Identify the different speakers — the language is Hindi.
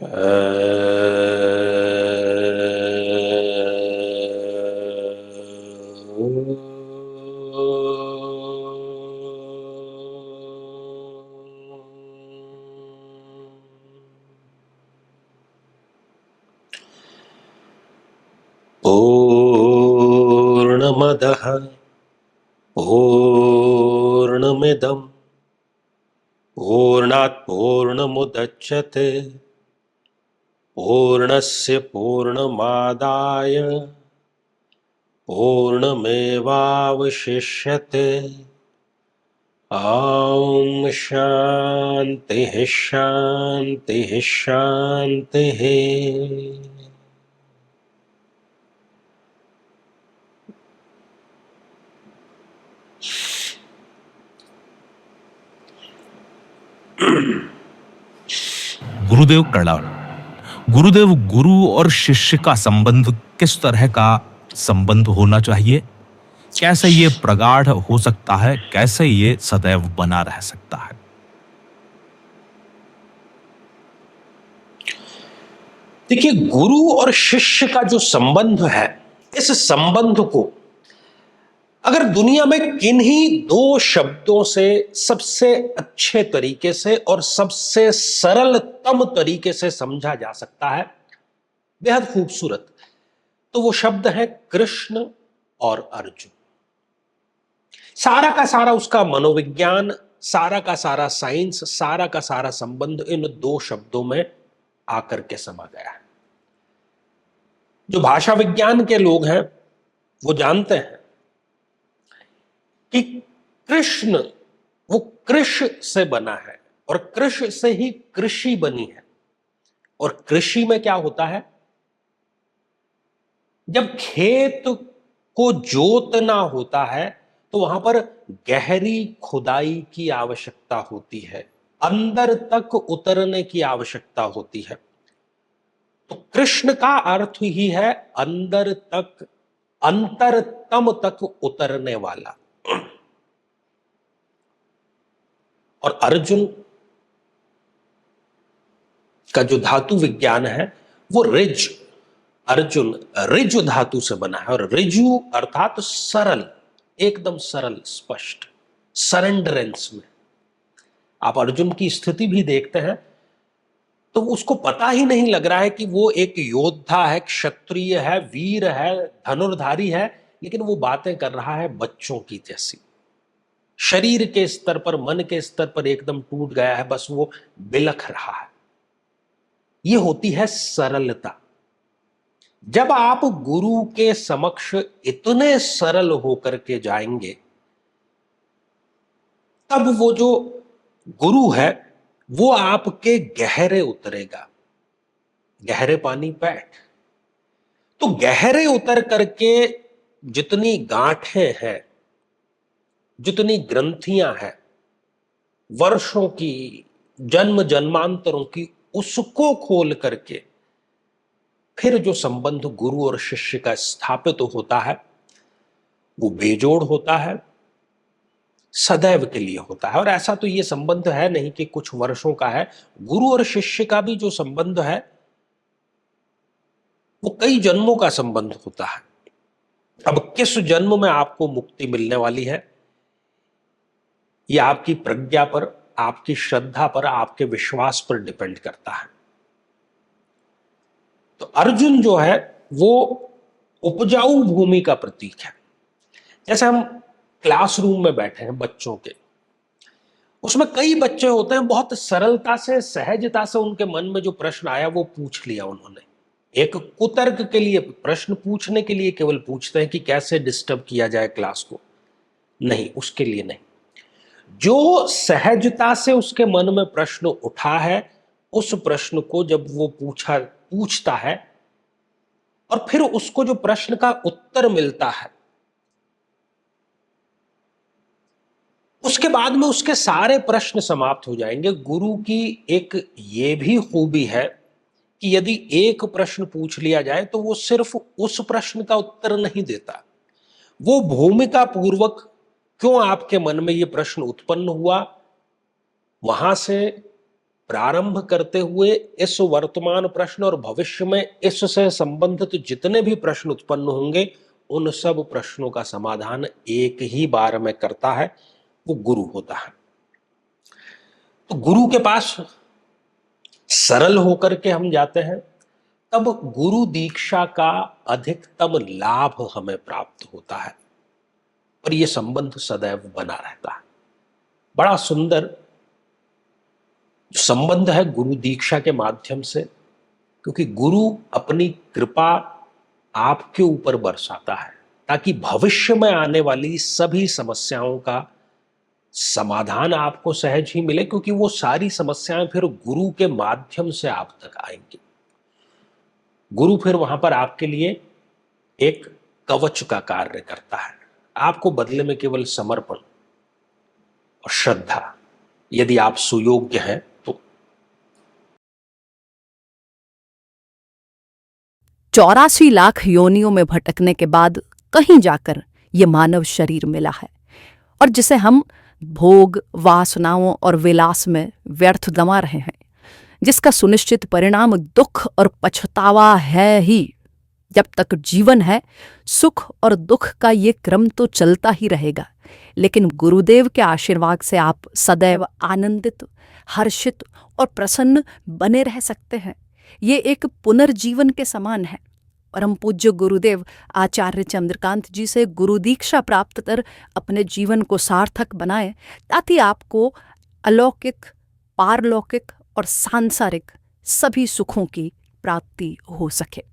Speaker 1: पूर्णमदः पूर्णमिदं पूर्णात् पूर्णमुदच्यते पूर्णस्य पूर्णमादाय पूर्णमेवावशिष्यते। ॐ शान्तिः शान्तिः शान्तिः।
Speaker 2: गुरुदेव प्रणाम। गुरुदेव, गुरु और शिष्य का संबंध किस तरह का संबंध होना चाहिए? कैसे ये प्रगाढ़ हो सकता है? कैसे ये सदैव बना रह सकता है?
Speaker 1: देखिए, गुरु और शिष्य का जो संबंध है, इस संबंध को अगर दुनिया में किन्हीं दो शब्दों से सबसे अच्छे तरीके से और सबसे सरलतम तरीके से समझा जा सकता है, बेहद खूबसूरत, तो वो शब्द है कृष्ण और अर्जुन। सारा का सारा उसका मनोविज्ञान, सारा का सारा साइंस, सारा का सारा संबंध इन दो शब्दों में आकर के समा गया है। जो भाषा विज्ञान के लोग हैं वो जानते हैं कि कृष्ण वो कृष से बना है और कृष से ही कृषि बनी है। और कृषि में क्या होता है? जब खेत को जोतना होता है तो वहां पर गहरी खुदाई की आवश्यकता होती है, अंदर तक उतरने की आवश्यकता होती है। तो कृष्ण का अर्थ ही है अंदर तक, अंतरतम तक उतरने वाला। और अर्जुन का जो धातु विज्ञान है वो रिज, अर्जुन रिज धातु से बना है। और रिजु अर्थात सरल, एकदम सरल, स्पष्ट, सरेंडरेंस में। आप अर्जुन की स्थिति भी देखते हैं तो उसको पता ही नहीं लग रहा है कि वो एक योद्धा है, क्षत्रिय है, वीर है, धनुर्धारी है, लेकिन वो बातें कर रहा है बच्चों की जैसी। शरीर के स्तर पर, मन के स्तर पर एकदम टूट गया है, बस वो बिलख रहा है। ये होती है सरलता। जब आप गुरु के समक्ष इतने सरल होकर के जाएंगे, तब वो जो गुरु है वो आपके गहरे उतरेगा। गहरे पानी बैठ, तो गहरे उतर करके जितनी गांठें हैं, जितनी ग्रंथियां हैं, वर्षों की, जन्म जन्मांतरों की, उसको खोल करके फिर जो संबंध गुरु और शिष्य का स्थापित होता है वो बेजोड़ होता है, सदैव के लिए होता है। और ऐसा तो ये संबंध है नहीं कि कुछ वर्षों का है। गुरु और शिष्य का भी जो संबंध है वो कई जन्मों का संबंध होता है। अब किस जन्म में आपको मुक्ति मिलने वाली है, ये आपकी प्रज्ञा पर, आपकी श्रद्धा पर, आपके विश्वास पर डिपेंड करता है। तो अर्जुन जो है वो उपजाऊ भूमि का प्रतीक है। जैसे हम क्लासरूम में बैठे हैं बच्चों के, उसमें कई बच्चे होते हैं, बहुत सरलता से, सहजता से उनके मन में जो प्रश्न आया वो पूछ लिया उन्होंने। एक कुतर्क के लिए, प्रश्न पूछने के लिए केवल पूछते हैं कि कैसे डिस्टर्ब किया जाए क्लास को, नहीं, उसके लिए नहीं। जो सहजता से उसके मन में प्रश्न उठा है, उस प्रश्न को जब वो पूछता है और फिर उसको जो प्रश्न का उत्तर मिलता है, उसके बाद में उसके सारे प्रश्न समाप्त हो जाएंगे। गुरु की एक ये भी खूबी है कि यदि एक प्रश्न पूछ लिया जाए तो वो सिर्फ उस प्रश्न का उत्तर नहीं देता, वो भूमिका पूर्वक क्यों आपके मन में ये प्रश्न उत्पन्न हुआ, वहां से प्रारंभ करते हुए इस वर्तमान प्रश्न और भविष्य में इससे संबंधित जितने भी प्रश्न उत्पन्न होंगे उन सब प्रश्नों का समाधान एक ही बार में करता है, वो गुरु होता है। तो गुरु के पास सरल होकर के हम जाते हैं, तब गुरु दीक्षा का अधिकतम लाभ हमें प्राप्त होता है और यह संबंध सदैव बना रहता है। बड़ा सुंदर संबंध है गुरु दीक्षा के माध्यम से, क्योंकि गुरु अपनी कृपा आपके ऊपर बरसाता है ताकि भविष्य में आने वाली सभी समस्याओं का समाधान आपको सहज ही मिले, क्योंकि वो सारी समस्याएं फिर गुरु के माध्यम से आप तक आएंगी। गुरु फिर वहां पर आपके लिए एक कवच का कार्य करता है, आपको बदले में केवल समर्पण और श्रद्धा, यदि आप सुयोग्य हैं तो।
Speaker 3: 84 लाख योनियों में भटकने के बाद कहीं जाकर ये मानव शरीर मिला है, और जिसे हम भोग, वासनाओं और विलास में व्यर्थ दमा रहे हैं, जिसका सुनिश्चित परिणाम दुख और पछतावा है ही। जब तक जीवन है, सुख और दुख का ये क्रम तो चलता ही रहेगा, लेकिन गुरुदेव के आशीर्वाद से आप सदैव आनंदित, हर्षित और प्रसन्न बने रह सकते हैं। ये एक पुनर्जीवन के समान है। परम पूज्य गुरुदेव आचार्य चंद्रकांत जी से गुरु दीक्षा प्राप्त कर अपने जीवन को सार्थक बनाएं, ताकि आपको अलौकिक, पारलौकिक और सांसारिक सभी सुखों की प्राप्ति हो सके।